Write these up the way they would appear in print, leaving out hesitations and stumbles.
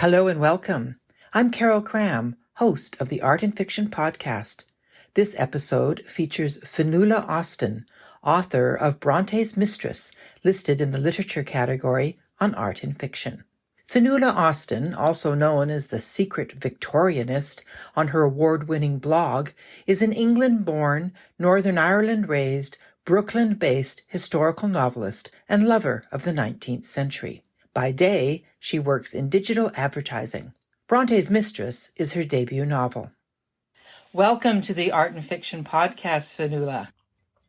Hello and welcome. I'm Carol Cram, host of the Art and Fiction podcast. This episode features Finola Austin, author of Bronte's Mistress, listed in the literature category on Art and Fiction. Finola Austin, also known as the Secret Victorianist on her award-winning blog, is an England-born, Northern Ireland-raised, Brooklyn-based historical novelist and lover of the 19th century. By day, she works in digital advertising. Bronte's Mistress is her debut novel. Welcome to the Art and Fiction podcast, Finola.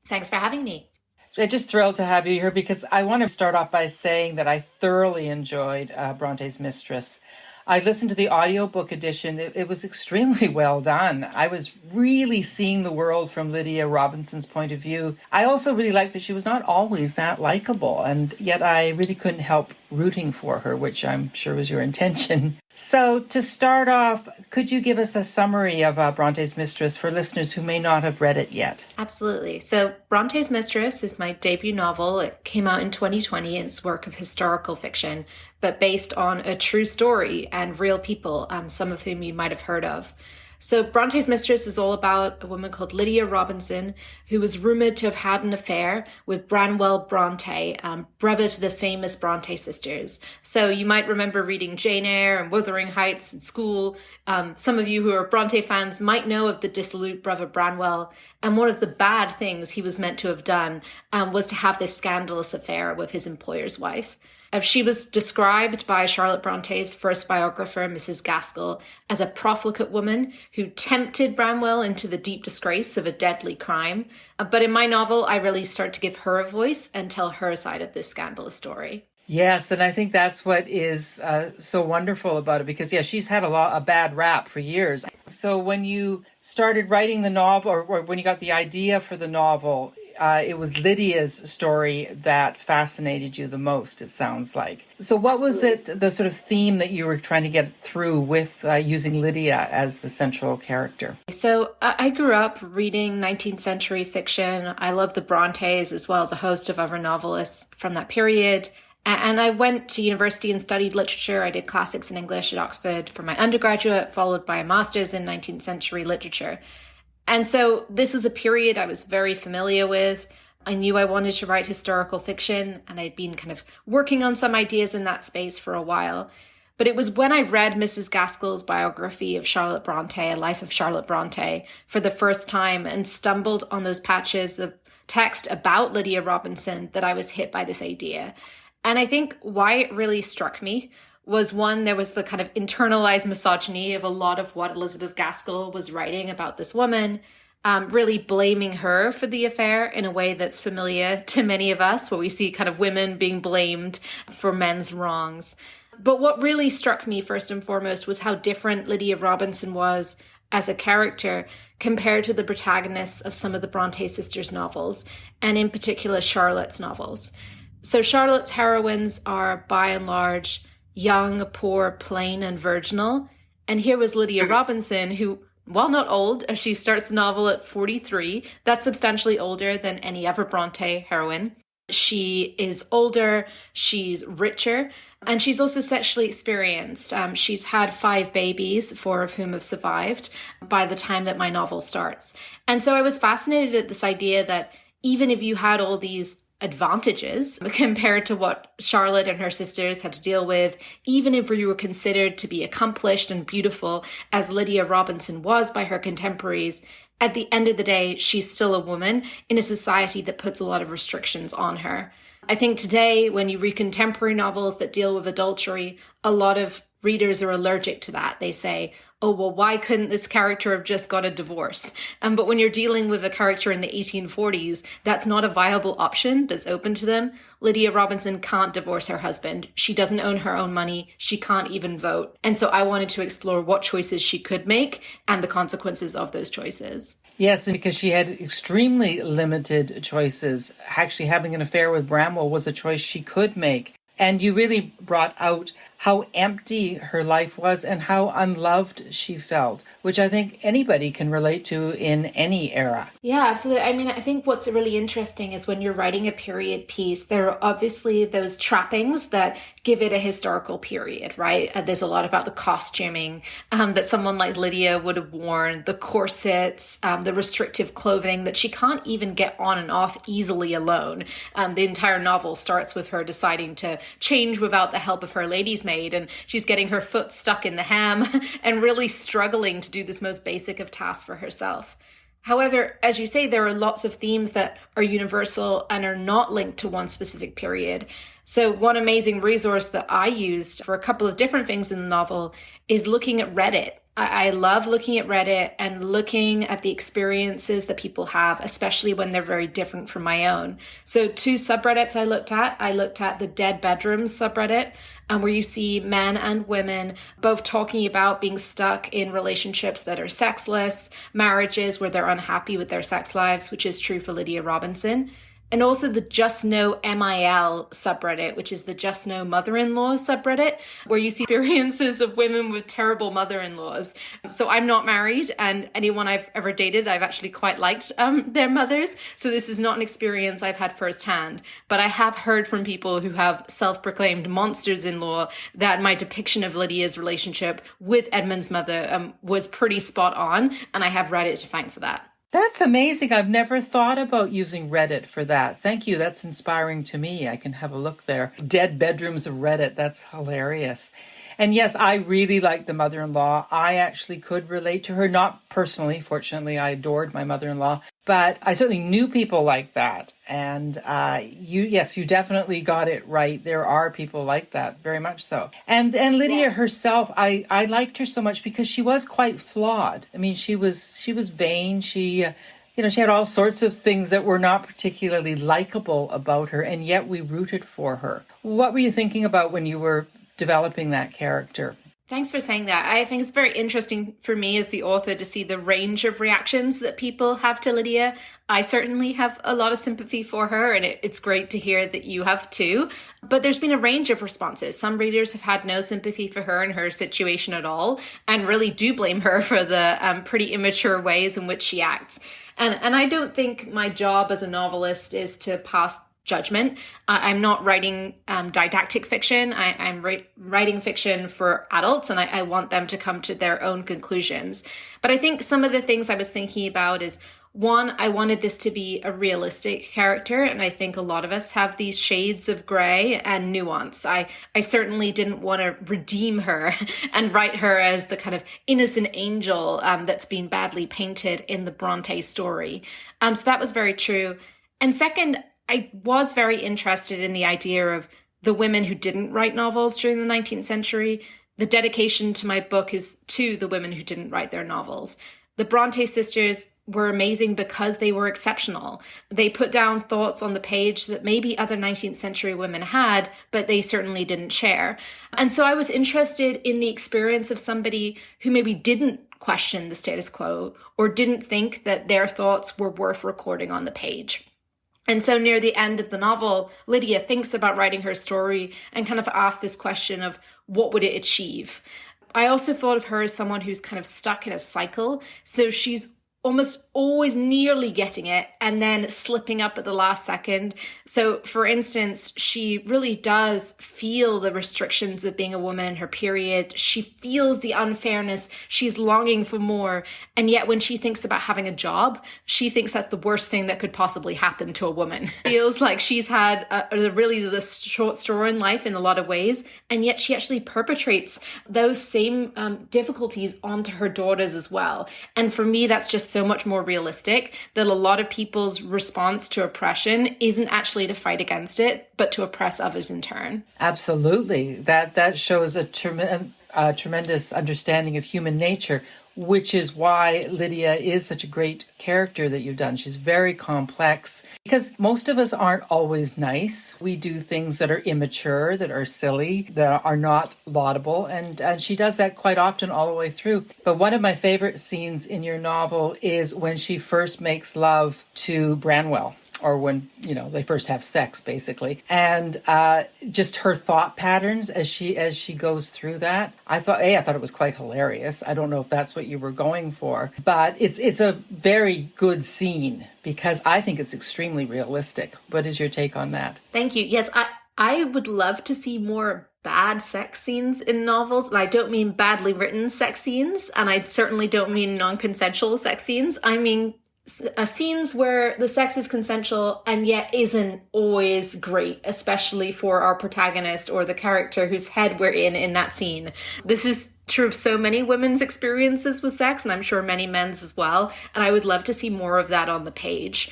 Thanks for having me. I'm just thrilled to have you here because I want to start off by saying that I thoroughly enjoyed Bronte's Mistress. I listened to the audiobook edition. It was extremely well done. I was really seeing the world from Lydia Robinson's point of view. I also really liked that she was not always that likable, and yet I really couldn't help rooting for her, which I'm sure was your intention. So to start off, could you give us a summary of Bronte's Mistress for listeners who may not have read it yet? Absolutely. So Bronte's Mistress is my debut novel. It came out in 2020. It's a work of historical fiction, but based on a true story and real people, some of whom you might have heard of. So Bronte's Mistress is all about a woman called Lydia Robinson, who was rumoured to have had an affair with Branwell Brontë, brother to the famous Bronte sisters. So you might remember reading Jane Eyre and Wuthering Heights in school. Some of you who are Bronte fans might know of the dissolute brother Branwell. And one of the bad things he was meant to have done was to have this scandalous affair with his employer's wife. She was described by Charlotte Bronte's first biographer, Mrs. Gaskell, as a profligate woman who tempted Branwell into the deep disgrace of a deadly crime. But in my novel, I really start to give her a voice and tell her side of this scandalous story. Yes, and I think that's what is so wonderful about it because, she's had a bad rap for years. So when you started writing the novel, or when you got the idea for the novel, it was Lydia's story that fascinated you the most, it sounds like. So what was it, the sort of theme that you were trying to get through with using Lydia as the central character? So I grew up reading 19th century fiction. I love the Brontes as well as a host of other novelists from that period. And I went to university and studied literature. I did classics in English at Oxford for my undergraduate, followed by a master's in 19th century literature. And so this was a period I was very familiar with. I knew I wanted to write historical fiction, and I'd been kind of working on some ideas in that space for a while. But it was when I read Mrs. Gaskell's biography of Charlotte Brontë, A Life of Charlotte Brontë, for the first time and stumbled on those patches of text about Lydia Robinson that I was hit by this idea. And I think why it really struck me was, one, there was the kind of internalized misogyny of a lot of what Elizabeth Gaskell was writing about this woman, really blaming her for the affair in a way that's familiar to many of us, where we see kind of women being blamed for men's wrongs. But what really struck me first and foremost was how different Lydia Robinson was as a character compared to the protagonists of some of the Bronte sisters' novels, and in particular Charlotte's novels. So Charlotte's heroines are, by and large, young, poor, plain, and virginal. And here was Lydia Robinson, who, while not old, as she starts the novel at 43, that's substantially older than any other Bronte heroine. She is older, she's richer, and she's also sexually experienced. She's had 5 babies, 4 of whom have survived by the time that my novel starts. And so I was fascinated at this idea that even if you had all these advantages compared to what Charlotte and her sisters had to deal with, even if you were considered to be accomplished and beautiful as Lydia Robinson was by her contemporaries, at the end of the day, she's still a woman in a society that puts a lot of restrictions on her. I think today, when you read contemporary novels that deal with adultery, a lot of readers are allergic to that. They say, oh, well, why couldn't this character have just got a divorce? But when you're dealing with a character in the 1840s, that's not a viable option that's open to them. Lydia Robinson can't divorce her husband. She doesn't own her own money. She can't even vote. And so I wanted to explore what choices she could make and the consequences of those choices. Yes, because she had extremely limited choices. Actually, having an affair with Branwell was a choice she could make. And you really brought out how empty her life was and how unloved she felt, which I think anybody can relate to in any era. Yeah, absolutely. I mean, I think what's really interesting is when you're writing a period piece, there are obviously those trappings that give it a historical period, right? There's a lot about the costuming that someone like Lydia would have worn, the corsets, the restrictive clothing that she can't even get on and off easily alone. The entire novel starts with her deciding to change without the help of her lady's maid, and she's getting her foot stuck in the ham and really struggling to do this most basic of tasks for herself. However, as you say, there are lots of themes that are universal and are not linked to one specific period. So one amazing resource that I used for a couple of different things in the novel is looking at Reddit. I love looking at Reddit and looking at the experiences that people have, especially when they're very different from my own. So 2 subreddits I looked at the Dead Bedrooms subreddit, where you see men and women both talking about being stuck in relationships that are sexless, marriages where they're unhappy with their sex lives, which is true for Lydia Robinson. And also the Just Know MIL subreddit, which is the Just Know Mother-in-Law subreddit, where you see experiences of women with terrible mother-in-laws. So I'm not married, and anyone I've ever dated, I've actually quite liked their mothers. So this is not an experience I've had firsthand. But I have heard from people who have self-proclaimed monsters-in-law that my depiction of Lydia's relationship with Edmund's mother was pretty spot on, and I have Reddit to thank for that. That's amazing. I've never thought about using Reddit for that. Thank you. That's inspiring to me. I can have a look there. Dead Bedrooms of Reddit. That's hilarious. And yes, I really like the mother-in-law. I actually could relate to her, not personally. Fortunately, I adored my mother-in-law, but I certainly knew people like that. And you definitely got it right. There are people like that, very much so. And Lydia herself, I liked her so much because she was quite flawed. I mean, she was vain. She had all sorts of things that were not particularly likable about her, and yet we rooted for her. What were you thinking about when you were developing that character? Thanks for saying that. I think it's very interesting for me as the author to see the range of reactions that people have to Lydia. I certainly have a lot of sympathy for her, and it's great to hear that you have too. But there's been a range of responses. Some readers have had no sympathy for her and her situation at all, and really do blame her for the pretty immature ways in which she acts. And I don't think my job as a novelist is to pass judgment. I'm not writing didactic fiction. I'm writing fiction for adults, and I want them to come to their own conclusions. But I think some of the things I was thinking about is, one, I wanted this to be a realistic character, and I think a lot of us have these shades of gray and nuance. I certainly didn't want to redeem her and write her as the kind of innocent angel that's been badly painted in the Bronte story. So that was very true. And second, I was very interested in the idea of the women who didn't write novels during the 19th century. The dedication to my book is to the women who didn't write their novels. The Bronte sisters were amazing because they were exceptional. They put down thoughts on the page that maybe other 19th century women had, but they certainly didn't share. And so I was interested in the experience of somebody who maybe didn't question the status quo or didn't think that their thoughts were worth recording on the page. And so near the end of the novel, Lydia thinks about writing her story and kind of asks this question of what would it achieve? I also thought of her as someone who's kind of stuck in a cycle. So she's almost always nearly getting it and then slipping up at the last second. So for instance, she really does feel the restrictions of being a woman in her period. She feels the unfairness. She's longing for more. And yet when she thinks about having a job, she thinks that's the worst thing that could possibly happen to a woman. Feels like she's had really the short straw in life in a lot of ways. And yet she actually perpetrates those same difficulties onto her daughters as well. And for me, that's just so much more realistic, that a lot of people's response to oppression isn't actually to fight against it, but to oppress others in turn. Absolutely. That shows a tremendous understanding of human nature, which is why Lydia is such a great character that you've done. She's very complex because most of us aren't always nice. We do things that are immature, that are silly, that are not laudable. And she does that quite often all the way through. But one of my favorite scenes in your novel is when she first makes love to Branwell. or when, they first have sex, basically. And just her thought patterns as she goes through that. I thought it was quite hilarious. I don't know if that's what you were going for, but it's a very good scene because I think it's extremely realistic. What is your take on that? Thank you. Yes, I would love to see more bad sex scenes in novels. And I don't mean badly written sex scenes, and I certainly don't mean non-consensual sex scenes. I mean scenes where the sex is consensual and yet isn't always great, especially for our protagonist or the character whose head we're in that scene. This is true of so many women's experiences with sex, and I'm sure many men's as well. And I would love to see more of that on the page.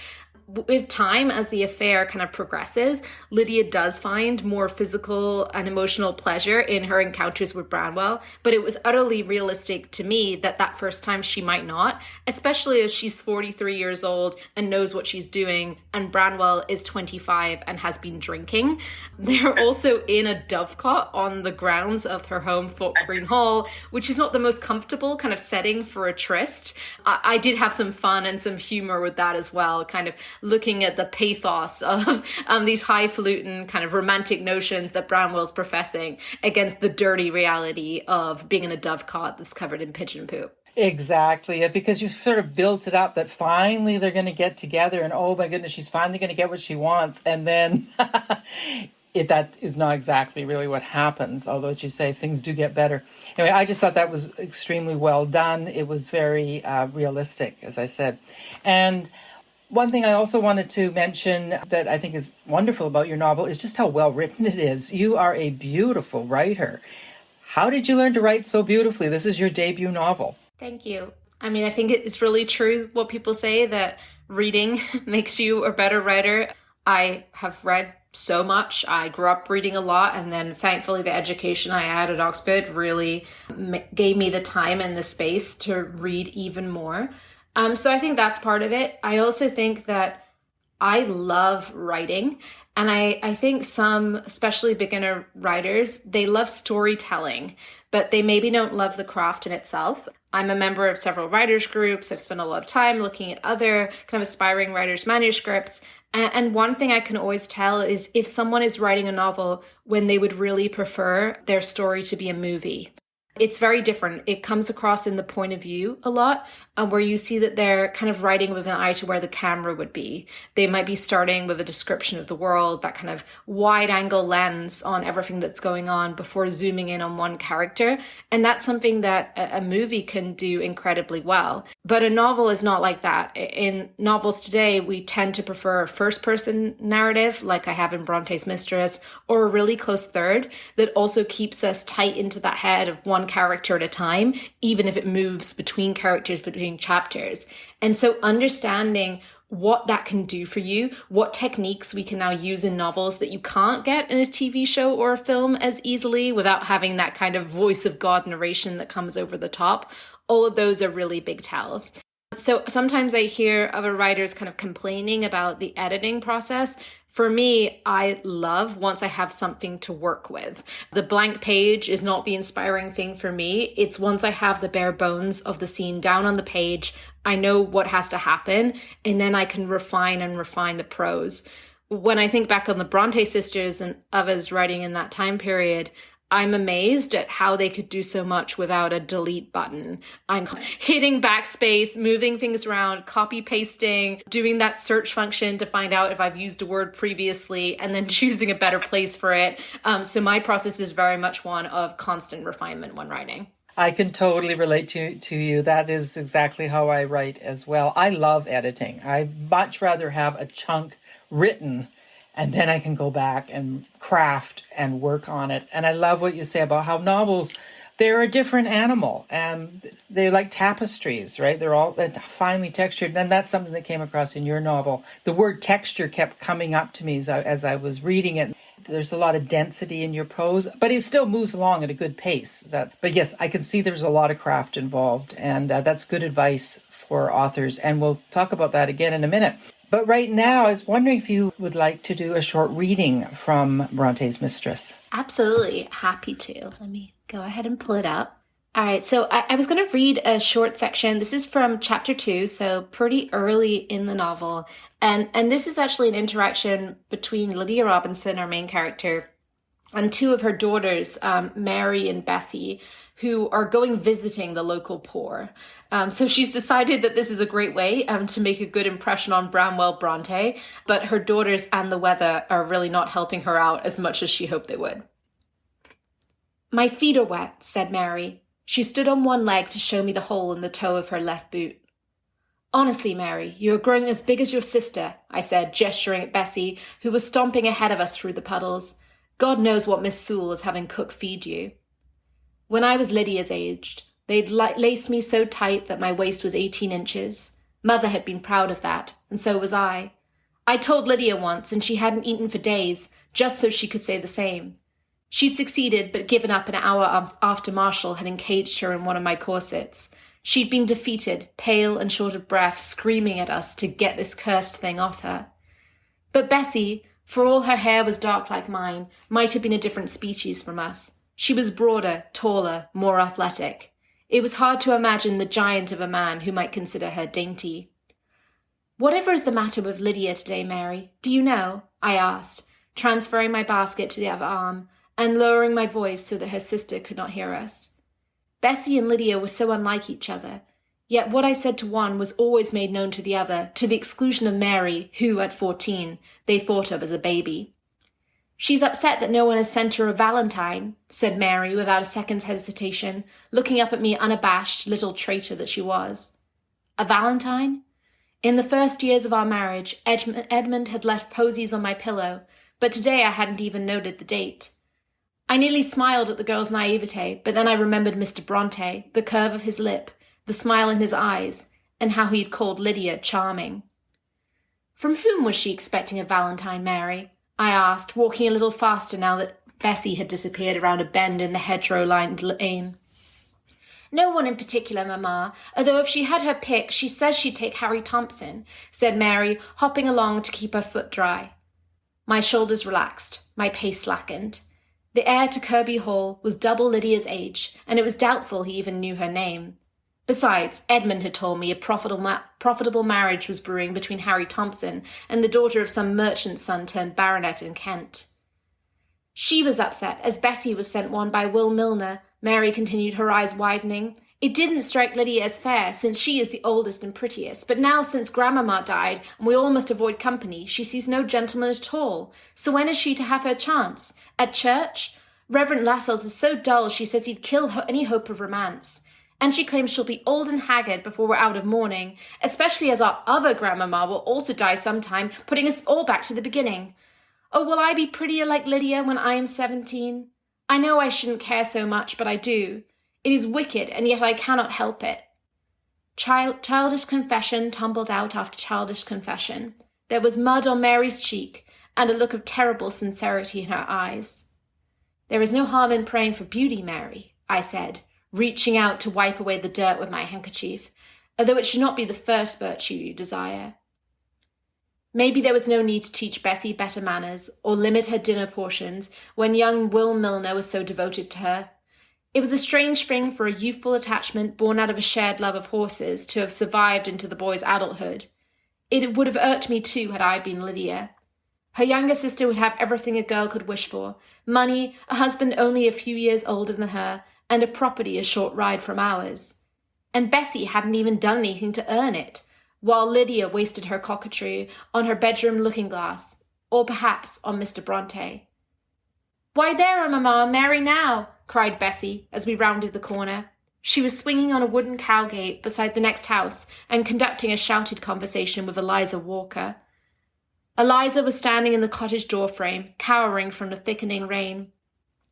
With time, as the affair kind of progresses, Lydia does find more physical and emotional pleasure in her encounters with Branwell, but it was utterly realistic to me that first time she might not, especially as she's 43 years old and knows what she's doing, and Branwell is 25 and has been drinking. They're also in a dovecot on the grounds of her home, Thorpe Green Hall, which is not the most comfortable kind of setting for a tryst. I did have some fun and some humor with that as well, kind of looking at the pathos of these highfalutin kind of romantic notions that Branwell's professing against the dirty reality of being in a dovecot that's covered in pigeon poop. Exactly, because you sort of built it up that finally they're going to get together and oh my goodness, she's finally going to get what she wants. And then that is not exactly really what happens, although as you say, things do get better. Anyway, I just thought that was extremely well done. It was very realistic, as I said. And one thing I also wanted to mention that I think is wonderful about your novel is just how well written it is. You are a beautiful writer. How did you learn to write so beautifully? This is your debut novel. Thank you. I mean, I think it's really true what people say, that reading makes you a better writer. I have read so much. I grew up reading a lot, and then thankfully the education I had at Oxford really gave me the time and the space to read even more. So I think that's part of it. I also think that I love writing, and I think some, especially beginner writers, they love storytelling, but they maybe don't love the craft in itself. I'm a member of several writers groups. I've spent a lot of time looking at other kind of aspiring writers' manuscripts. And one thing I can always tell is if someone is writing a novel when they would really prefer their story to be a movie. It's very different. It comes across in the point of view a lot, where you see that they're kind of writing with an eye to where the camera would be. They might be starting with a description of the world, that kind of wide angle lens on everything that's going on before zooming in on one character. And that's something that a movie can do incredibly well. But a novel is not like that. In novels today, we tend to prefer a first-person narrative, like I have in Bronte's Mistress, or a really close third that also keeps us tight into that head of one character at a time, even if it moves between characters, between chapters. And so understanding what that can do for you, what techniques we can now use in novels that you can't get in a TV show or a film as easily without having that kind of voice of God narration that comes over the top. All of those are really big tells. So sometimes I hear other writers kind of complaining about the editing process. For me, I love once I have something to work with. The blank page is not the inspiring thing for me. It's once I have the bare bones of the scene down on the page, I know what has to happen, and then I can refine the prose. When I think back on the Bronte sisters and others writing in that time period, I'm amazed at how they could do so much without a delete button. I'm hitting backspace, moving things around, copy pasting, doing that search function to find out if I've used a word previously, and then choosing a better place for it. So my process is very much one of constant refinement when writing. I can totally relate to you. That is exactly how I write as well. I love editing. I'd much rather have a chunk written and then I can go back and craft and work on it. And I love what you say about how novels, they're a different animal. And they're like tapestries, right? They're all finely textured. And that's something that came across in your novel. The word texture kept coming up to me as I was reading it. There's a lot of density in your prose, but it still moves along at a good pace. But yes, I can see there's a lot of craft involved. And that's good advice for authors. And we'll talk about that again in a minute. But right now, I was wondering if you would like to do a short reading from Bronte's Mistress. Absolutely. Happy to. Let me go ahead and pull it up. All right, so I was going to read a short section. This is from chapter 2, so pretty early in the novel. And this is actually an interaction between Lydia Robinson, our main character, and two of her daughters, Mary and Bessie, who are going visiting the local poor. So she's decided that this is a great way to make a good impression on Branwell Brontë, but her daughters and the weather are really not helping her out as much as she hoped they would. "My feet are wet," said Mary. She stood on one leg to show me the hole in the toe of her left boot. "Honestly, Mary, you are growing as big as your sister," I said, gesturing at Bessie, who was stomping ahead of us through the puddles. "God knows what Miss Sewell is having cook feed you." When I was Lydia's age, they'd laced me so tight that my waist was 18 inches. Mother had been proud of that, and so was I. I told Lydia once, and she hadn't eaten for days, just so she could say the same. She'd succeeded, but given up an hour after Marshall had encaged her in one of my corsets. She'd been defeated, pale and short of breath, screaming at us to get this cursed thing off her. But Bessie, for all her hair was dark like mine, might have been a different species from us. She was broader, taller, more athletic. It was hard to imagine the giant of a man who might consider her dainty. "Whatever is the matter with Lydia today, Mary? Do you know?" I asked, transferring my basket to the other arm, and lowering my voice so that her sister could not hear us. Bessie and Lydia were so unlike each other, yet what I said to one was always made known to the other, to the exclusion of Mary, who, at 14, they thought of as a baby. "She's upset that no one has sent her a valentine," said Mary without a second's hesitation, looking up at me unabashed, little traitor that she was. "A valentine?" In the first years of our marriage, Edmund had left posies on my pillow, but today I hadn't even noted the date. I nearly smiled at the girl's naivete, but then I remembered Mr. Bronte, the curve of his lip, the smile in his eyes, and how he'd called Lydia charming. "From whom was she expecting a valentine, Mary?" I asked, walking a little faster now that Bessie had disappeared around a bend in the hedgerow-lined lane. "No one in particular, Mamma, although if she had her pick, she says she'd take Harry Thompson," said Mary, hopping along to keep her foot dry. My shoulders relaxed, my pace slackened. The heir to Kirby Hall was double Lydia's age, and it was doubtful he even knew her name. Besides, Edmund had told me a profitable marriage was brewing between Harry Thompson and the daughter of some merchant's son turned baronet in Kent. "She was upset, as Bessie was sent one by Will Milner," Mary continued, her eyes widening. "It didn't strike Lydia as fair, since she is the oldest and prettiest, but now since Grandmamma died, and we all must avoid company, she sees no gentleman at all. So when is she to have her chance? At church? Reverend Lascelles is so dull she says he'd kill any hope of romance. And she claims she'll be old and haggard before we're out of mourning, especially as our other Grandmamma will also die sometime, putting us all back to the beginning. Oh, will I be prettier like Lydia when I am 17? I know I shouldn't care so much, but I do. It is wicked, and yet I cannot help it." Childish confession tumbled out after childish confession. There was mud on Mary's cheek, and a look of terrible sincerity in her eyes. "There is no harm in praying for beauty, Mary," I said, reaching out to wipe away the dirt with my handkerchief, although it should not be the first virtue you desire. Maybe there was no need to teach Bessie better manners, or limit her dinner portions, when young Will Milner was so devoted to her. It was a strange thing for a youthful attachment born out of a shared love of horses to have survived into the boy's adulthood. It would have irked me too had I been Lydia. Her younger sister would have everything a girl could wish for: money, a husband only a few years older than her, and a property a short ride from ours. And Bessie hadn't even done anything to earn it, while Lydia wasted her coquetry on her bedroom looking-glass, or perhaps on Mr. Bronte. "Why, there, Mamma, Mary now!" cried Bessie as we rounded the corner. She was swinging on a wooden cowgate beside the next house and conducting a shouted conversation with Eliza Walker. Eliza was standing in the cottage doorframe, cowering from the thickening rain.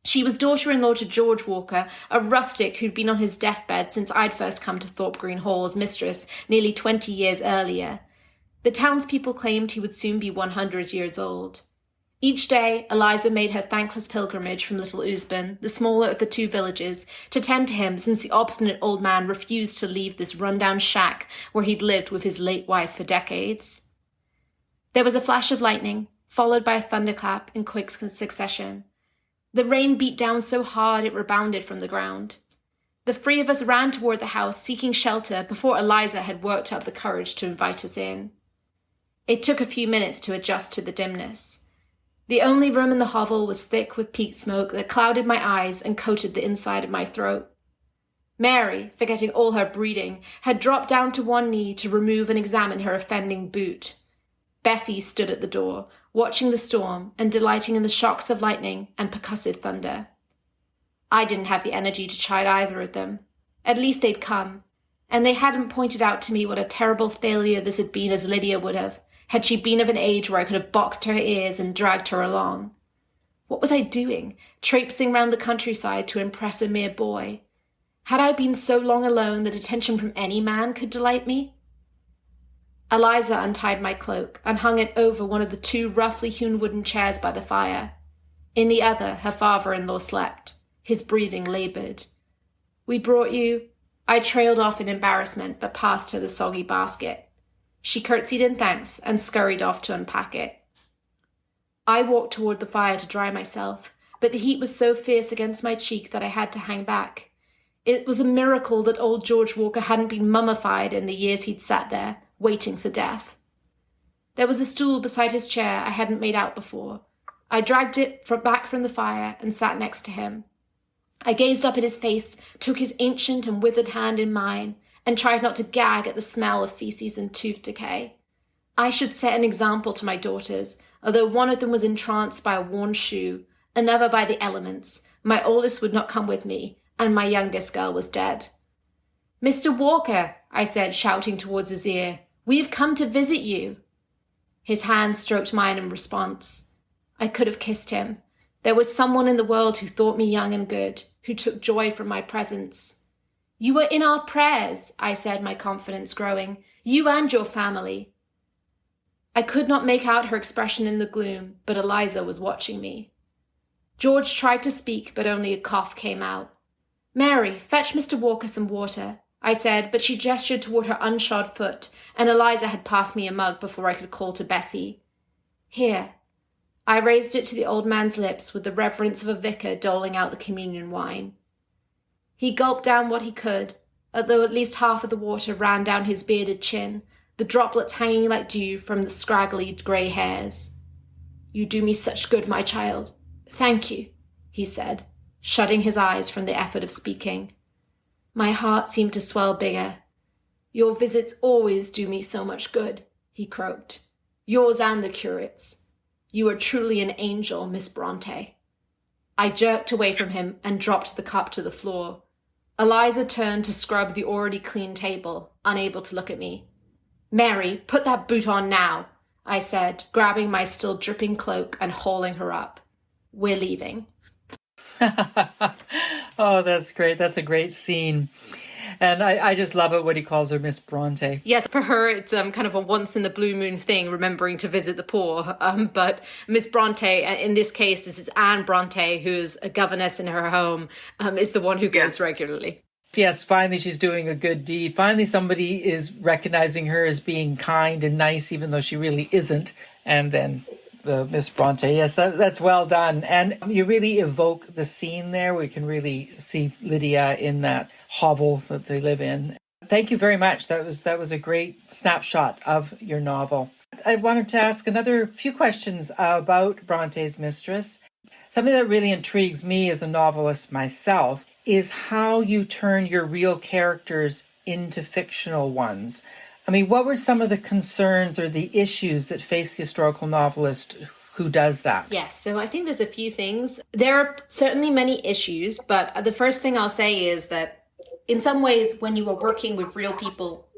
She was daughter-in-law to George Walker, a rustic who'd been on his deathbed since I'd first come to Thorpe Green Hall as mistress nearly 20 years earlier. The townspeople claimed he would soon be 100 years old. Each day, Eliza made her thankless pilgrimage from Little Ousburn, the smaller of the two villages, to tend to him, since the obstinate old man refused to leave this run-down shack where he'd lived with his late wife for decades. There was a flash of lightning, followed by a thunderclap in quick succession. The rain beat down so hard it rebounded from the ground. The three of us ran toward the house, seeking shelter before Eliza had worked up the courage to invite us in. It took a few minutes to adjust to the dimness. The only room in the hovel was thick with peat smoke that clouded my eyes and coated the inside of my throat. Mary, forgetting all her breeding, had dropped down to one knee to remove and examine her offending boot. Bessie stood at the door, watching the storm and delighting in the shocks of lightning and percussive thunder. I didn't have the energy to chide either of them. At least they'd come, and they hadn't pointed out to me what a terrible failure this had been as Lydia would have, had she been of an age where I could have boxed her ears and dragged her along. What was I doing, traipsing round the countryside to impress a mere boy? Had I been so long alone that attention from any man could delight me? Eliza untied my cloak and hung it over one of the two roughly hewn wooden chairs by the fire. In the other, her father-in-law slept, his breathing laboured. "We brought you—" I trailed off in embarrassment, but passed her the soggy basket. She curtsied in thanks and scurried off to unpack it. I walked toward the fire to dry myself, but the heat was so fierce against my cheek that I had to hang back. It was a miracle that old George Walker hadn't been mummified in the years he'd sat there, waiting for death. There was a stool beside his chair I hadn't made out before. I dragged it back from the fire and sat next to him. I gazed up at his face, took his ancient and withered hand in mine, and tried not to gag at the smell of feces and tooth decay. I should set an example to my daughters, although one of them was entranced by a worn shoe, another by the elements. My oldest would not come with me, and my youngest girl was dead. "Mr. Walker," I said, shouting towards his ear, "we have come to visit you." His hand stroked mine in response. I could have kissed him. There was someone in the world who thought me young and good, who took joy from my presence. "You were in our prayers," I said, my confidence growing. "You and your family." I could not make out her expression in the gloom, but Eliza was watching me. George tried to speak, but only a cough came out. "Mary, fetch Mr. Walker some water," I said, but she gestured toward her unshod foot, and Eliza had passed me a mug before I could call to Bessie. "Here." I raised it to the old man's lips with the reverence of a vicar doling out the communion wine. He gulped down what he could, although at least half of the water ran down his bearded chin, the droplets hanging like dew from the scraggly grey hairs. "You do me such good, my child. Thank you," he said, shutting his eyes from the effort of speaking. My heart seemed to swell bigger. "Your visits always do me so much good," he croaked. "Yours and the curate's. You are truly an angel, Miss Bronte." I jerked away from him and dropped the cup to the floor. Eliza turned to scrub the already clean table, unable to look at me. "Mary, put that boot on now," I said, grabbing my still dripping cloak and hauling her up. "We're leaving." Oh, that's great. That's a great scene. And I just love it when he calls her Miss Bronte. Yes, for her, it's kind of a once-in-the-blue-moon thing, remembering to visit the poor. But Miss Bronte, in this case, this is Anne Bronte, who's a governess in her home, is the one who goes regularly. Yes, finally she's doing a good deed. Finally somebody is recognizing her as being kind and nice, even though she really isn't. And then the Miss Bronte, yes, that's well done. And you really evoke the scene there. We can really see Lydia in that hovel that they live in. Thank you very much. That was a great snapshot of your novel. I wanted to ask another few questions about Bronte's Mistress. Something that really intrigues me as a novelist myself is how you turn your real characters into fictional ones. I mean, what were some of the concerns or the issues that face the historical novelist who does that? Yes, so I think there's a few things. There are certainly many issues, but the first thing I'll say is that in some ways, when you are working with real people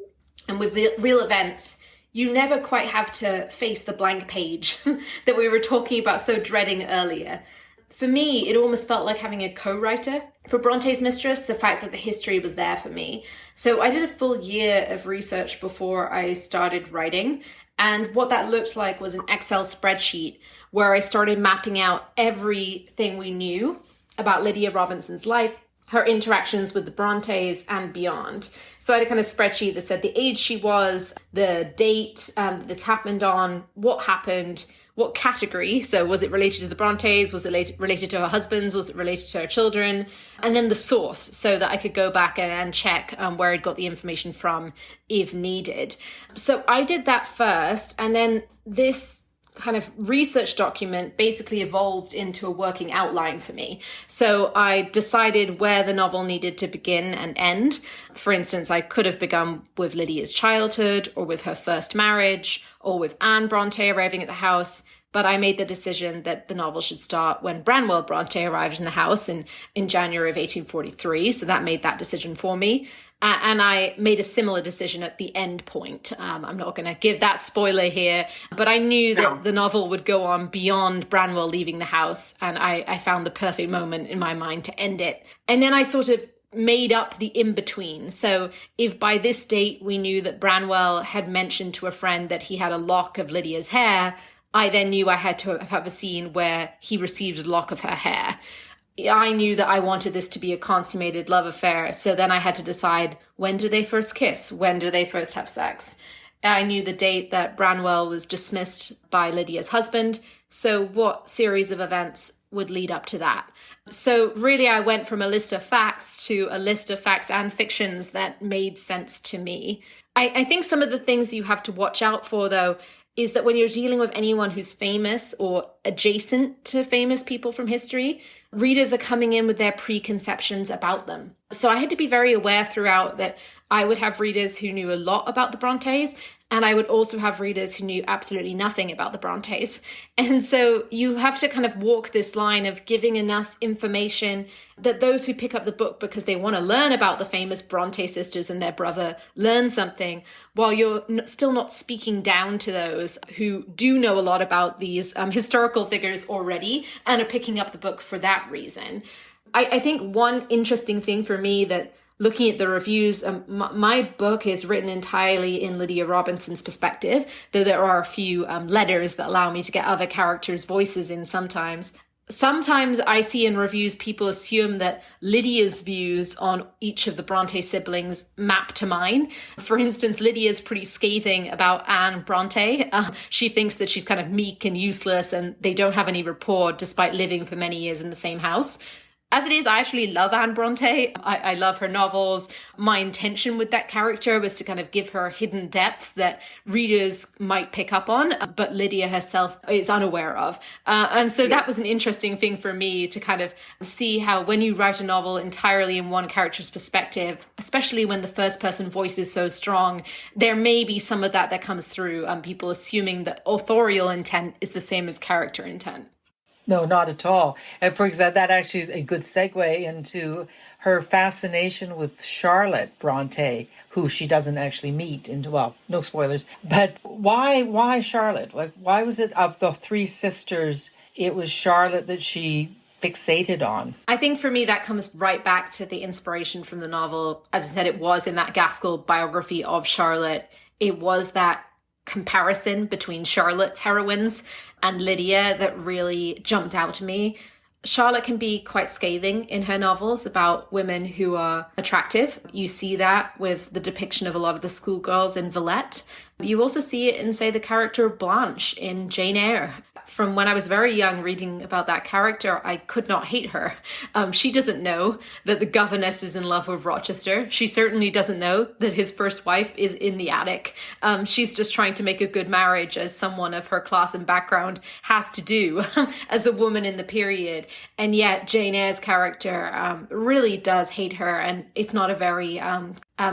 and with real events, you never quite have to face the blank page that we were talking about so dreading earlier. For me, it almost felt like having a co-writer for Bronte's Mistress, the fact that the history was there for me. So I did a full year of research before I started writing. And what that looked like was an Excel spreadsheet where I started mapping out everything we knew about Lydia Robinson's life, her interactions with the Brontes and beyond. So I had a kind of spreadsheet that said the age she was, the date this happened on, what happened, what category. So was it related to the Brontes? Was it related to her husbands? Was it related to her children? And then the source, so that I could go back and check where I'd got the information from if needed. So I did that first. And then this kind of research document basically evolved into a working outline for me. So I decided where the novel needed to begin and end. For instance, I could have begun with Lydia's childhood, or with her first marriage, or with Anne Bronte arriving at the house. But I made the decision that the novel should start when Branwell Brontë arrived in the house in January of 1843. So that made that decision for me. And I made a similar decision at the end point. I'm not going to give that spoiler here, but I knew that the novel would go on beyond Branwell leaving the house. And I found the perfect moment in my mind to end it. And then I sort of made up the in-between. So if by this date we knew that Branwell had mentioned to a friend that he had a lock of Lydia's hair, I then knew I had to have a scene where he received a lock of her hair. I knew that I wanted this to be a consummated love affair. So then I had to decide, when do they first kiss? When do they first have sex? I knew the date that Branwell was dismissed by Lydia's husband. So what series of events would lead up to that? So really, I went from a list of facts to a list of facts and fictions that made sense to me. I think some of the things you have to watch out for, though, is that when you're dealing with anyone who's famous or adjacent to famous people from history, readers are coming in with their preconceptions about them. So I had to be very aware throughout that I would have readers who knew a lot about the Brontes, and I would also have readers who knew absolutely nothing about the Brontes. And so you have to kind of walk this line of giving enough information that those who pick up the book because they want to learn about the famous Bronte sisters and their brother learn something, while you're still not speaking down to those who do know a lot about these historical figures already and are picking up the book for that reason. I think one interesting thing for me that looking at the reviews, my book is written entirely in Lydia Robinson's perspective, though there are a few letters that allow me to get other characters' voices in sometimes. Sometimes I see in reviews people assume that Lydia's views on each of the Bronte siblings map to mine. For instance, Lydia's pretty scathing about Anne Bronte. She thinks that she's kind of meek and useless and they don't have any rapport despite living for many years in the same house. As it is, I actually love Anne Bronte. I love her novels. My intention with that character was to kind of give her hidden depths that readers might pick up on, but Lydia herself is unaware of. And so that was an interesting thing for me to kind of see how when you write a novel entirely in one character's perspective, especially when the first person voice is so strong, there may be some of that comes through, people assuming that authorial intent is the same as character intent. No, not at all. And for example, that actually is a good segue into her fascination with Charlotte Brontë, who she doesn't actually meet. Well, no spoilers. But why Charlotte? Like, why was it of the three sisters, it was Charlotte that she fixated on? I think for me, that comes right back to the inspiration from the novel. As I said, it was in that Gaskell biography of Charlotte. It was that comparison between Charlotte's heroines and Lydia that really jumped out to me. Charlotte can be quite scathing in her novels about women who are attractive. You see that with the depiction of a lot of the schoolgirls in Villette. You also see it in, say, the character Blanche in Jane Eyre. From when I was very young reading about that character, I could not hate her. She doesn't know that the governess is in love with Rochester. She certainly doesn't know that his first wife is in the attic. She's just trying to make a good marriage, as someone of her class and background has to do as a woman in the period. And yet Jane Eyre's character really does hate her, and it's not a very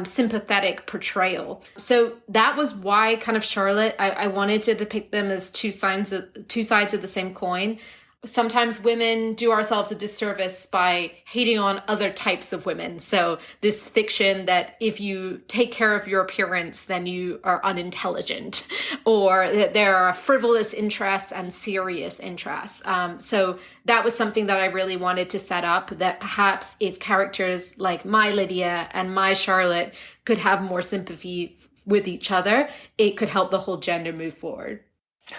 sympathetic portrayal. So that was why kind of Charlotte, I wanted to depict them as two sides of the same coin. Sometimes women do ourselves a disservice by hating on other types of women. So this fiction that if you take care of your appearance, then you are unintelligent, or that there are frivolous interests and serious interests. So that was something that I really wanted to set up, that perhaps if characters like my Lydia and my Charlotte could have more sympathy with each other, it could help the whole gender move forward.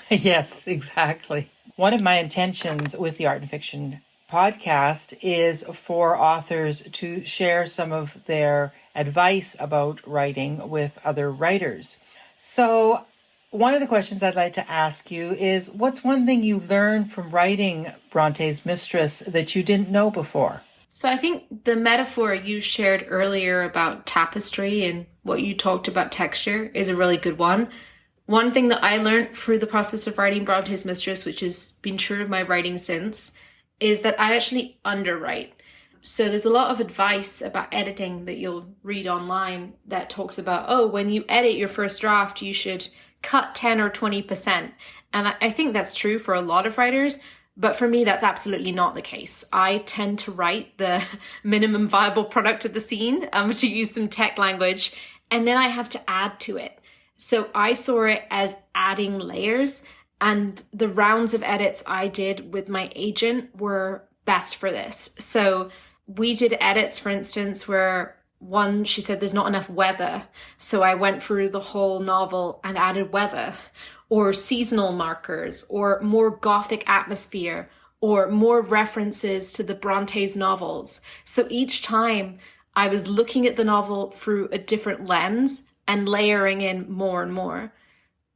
Yes, exactly. One of my intentions with the Art and Fiction podcast is for authors to share some of their advice about writing with other writers. So one of the questions I'd like to ask you is, what's one thing you learned from writing Bronte's Mistress that you didn't know before? So I think the metaphor you shared earlier about tapestry and what you talked about texture is a really good one. One thing that I learned through the process of writing Bronte's Mistress, which has been true of my writing since, is that I actually underwrite. So there's a lot of advice about editing that you'll read online that talks about, oh, when you edit your first draft, you should cut 10 or 20%. And I think that's true for a lot of writers, but for me, that's absolutely not the case. I tend to write the minimum viable product of the scene, to use some tech language, and then I have to add to it. So I saw it as adding layers, and the rounds of edits I did with my agent were best for this. So we did edits, for instance, where one, she said there's not enough weather. So I went through the whole novel and added weather, or seasonal markers, or more Gothic atmosphere, or more references to the Brontes novels. So each time I was looking at the novel through a different lens and layering in more and more.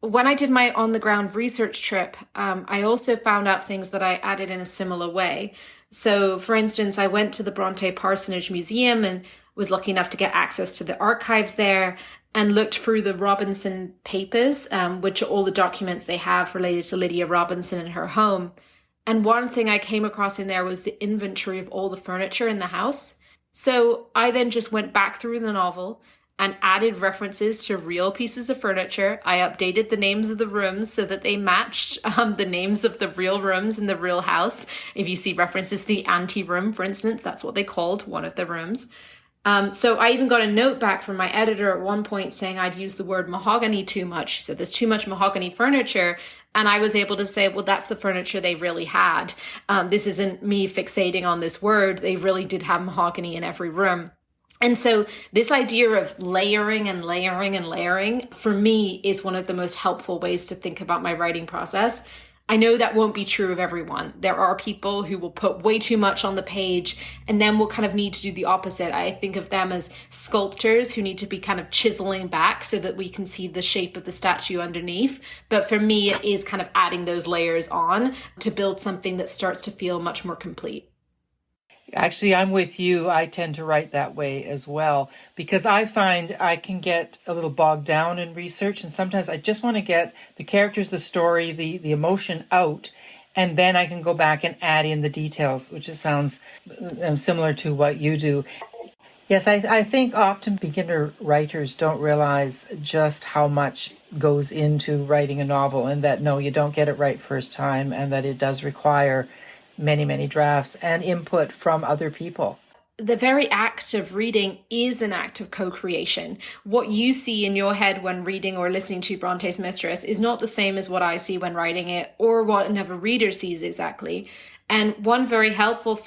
When I did my on-the-ground research trip, I also found out things that I added in a similar way. So, for instance, I went to the Bronte Parsonage Museum and was lucky enough to get access to the archives there and looked through the Robinson papers, which are all the documents they have related to Lydia Robinson and her home. And one thing I came across in there was the inventory of all the furniture in the house. So I then just went back through the novel and added references to real pieces of furniture. I updated the names of the rooms so that they matched the names of the real rooms in the real house. If you see references to the ante-room, for instance, that's what they called one of the rooms. So I even got a note back from my editor at one point saying I'd used the word mahogany too much. She said, there's too much mahogany furniture. And I was able to say, well, that's the furniture they really had. This isn't me fixating on this word. They really did have mahogany in every room. And so this idea of layering and layering and layering, for me, is one of the most helpful ways to think about my writing process. I know that won't be true of everyone. There are people who will put way too much on the page and then will kind of need to do the opposite. I think of them as sculptors who need to be kind of chiseling back so that we can see the shape of the statue underneath. But for me, it is kind of adding those layers on to build something that starts to feel much more complete. Actually, I'm with you. I tend to write that way as well, because I find I can get a little bogged down in research, and sometimes I just want to get the characters, the story, the emotion out, and then I can go back and add in the details, which sounds similar to what you do. Yes, I think often beginner writers don't realize just how much goes into writing a novel, and that, no, you don't get it right first time, and that it does require many, many drafts and input from other people. The very act of reading is an act of co-creation. What you see in your head when reading or listening to Bronte's Mistress is not the same as what I see when writing it, or what another reader sees exactly. And one very helpful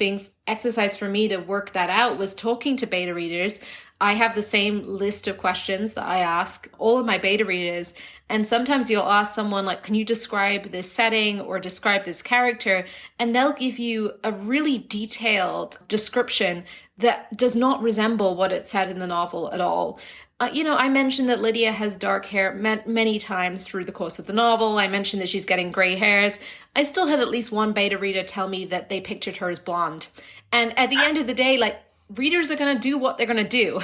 exercise for me to work that out was talking to beta readers. I have the same list of questions that I ask all of my beta readers. And sometimes you'll ask someone like, can you describe this setting or describe this character? And they'll give you a really detailed description that does not resemble what it said in the novel at all. I mentioned that Lydia has dark hair many times through the course of the novel. I mentioned that she's getting gray hairs. I still had at least one beta reader tell me that they pictured her as blonde. And at the end of the day, readers are going to do what they're going to do.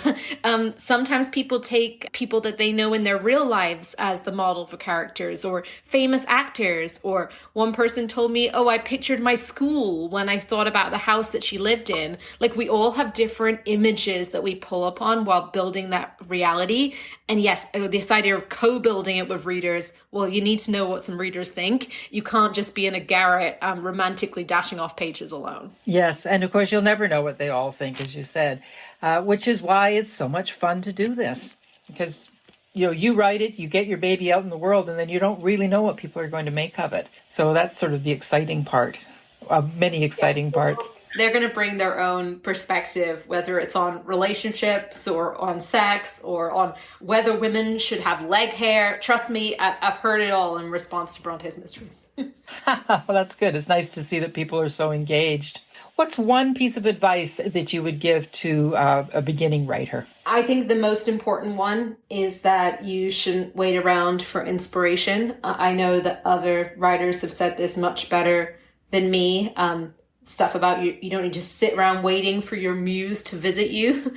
Sometimes people take people that they know in their real lives as the model for characters, or famous actors. Or one person told me, I pictured my school when I thought about the house that she lived in. We all have different images that we pull upon while building that reality. And yes, this idea of co-building it with readers, well, you need to know what some readers think. You can't just be in a garret romantically dashing off pages alone. Yes, and of course you'll never know what they all think, as you said, which is why it's so much fun to do this. Because, you write it, you get your baby out in the world, and then you don't really know what people are going to make of it. So that's sort of the exciting part of many exciting parts. They're going to bring their own perspective, whether it's on relationships or on sex or on whether women should have leg hair. Trust me, I've heard it all in response to Bronte's Mistress. Well, that's good. It's nice to see that people are so engaged. What's one piece of advice that you would give to a beginning writer? I think the most important one is that you shouldn't wait around for inspiration. I know that other writers have said this much better than me. Stuff about you don't need to sit around waiting for your muse to visit you.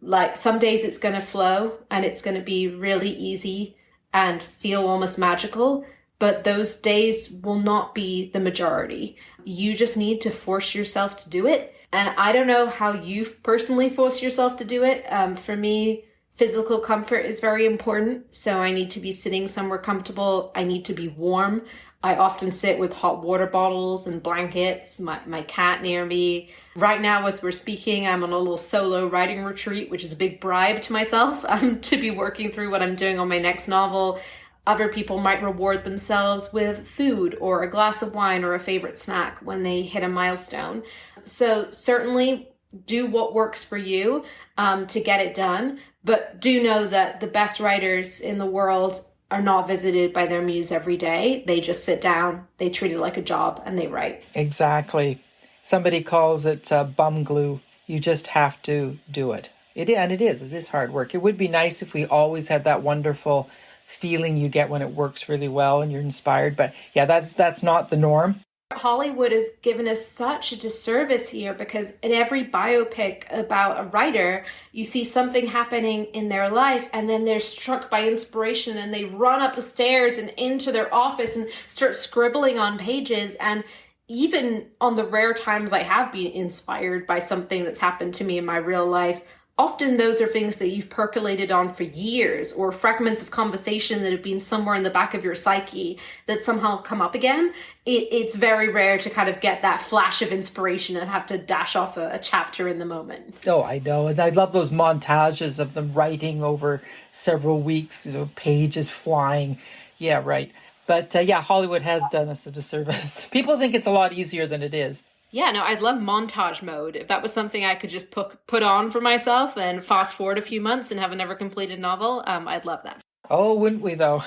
Like some days it's going to flow and it's going to be really easy and feel almost magical. But those days will not be the majority. You just need to force yourself to do it. And I don't know how you personally force yourself to do it. For me, physical comfort is very important. So I need to be sitting somewhere comfortable. I need to be warm. I often sit with hot water bottles and blankets, my cat near me. Right now, as we're speaking, I'm on a little solo writing retreat, which is a big bribe to myself to be working through what I'm doing on my next novel. Other people might reward themselves with food or a glass of wine or a favorite snack when they hit a milestone. So certainly do what works for you to get it done. But do know that the best writers in the world are not visited by their muse every day. They just sit down, they treat it like a job, and they write. Exactly. Somebody calls it bum glue. You just have to do it. It is hard work. It would be nice if we always had that wonderful feeling you get when it works really well and you're inspired. But yeah, that's not the norm. Hollywood has given us such a disservice here because in every biopic about a writer, you see something happening in their life and then they're struck by inspiration and they run up the stairs and into their office and start scribbling on pages. And even on the rare times I have been inspired by something that's happened to me in my real life, often those are things that you've percolated on for years or fragments of conversation that have been somewhere in the back of your psyche that somehow come up again. It's very rare to kind of get that flash of inspiration and have to dash off a chapter in the moment. Oh, I know. And I love those montages of them writing over several weeks, pages flying. Yeah, right. But Hollywood has done us a disservice. People think it's a lot easier than it is. Yeah, no, I'd love montage mode. If that was something I could just put on for myself and fast forward a few months and have a never completed novel, I'd love that. Oh, wouldn't we though?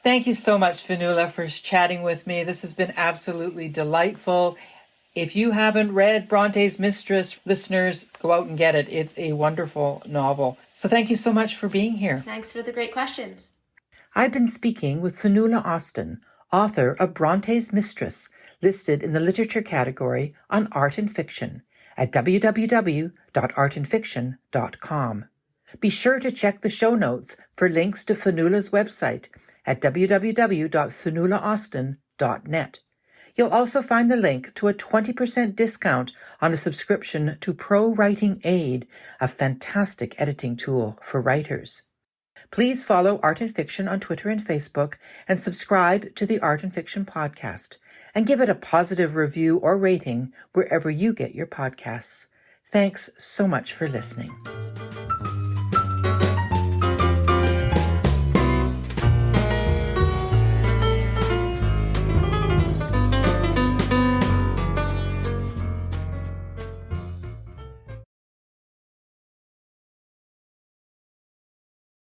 Thank you so much, Finola, for chatting with me. This has been absolutely delightful. If you haven't read Bronte's Mistress, listeners, go out and get it. It's a wonderful novel. So thank you so much for being here. Thanks for the great questions. I've been speaking with Finola Austin, author of Bronte's Mistress, listed in the literature category on art and fiction at www.artandfiction.com. Be sure to check the show notes for links to Finola's website at www.finolaaustin.net. You'll also find the link to a 20% discount on a subscription to Pro Writing Aid, a fantastic editing tool for writers. Please follow Art and Fiction on Twitter and Facebook and subscribe to the Art and Fiction podcast and give it a positive review or rating wherever you get your podcasts. Thanks so much for listening.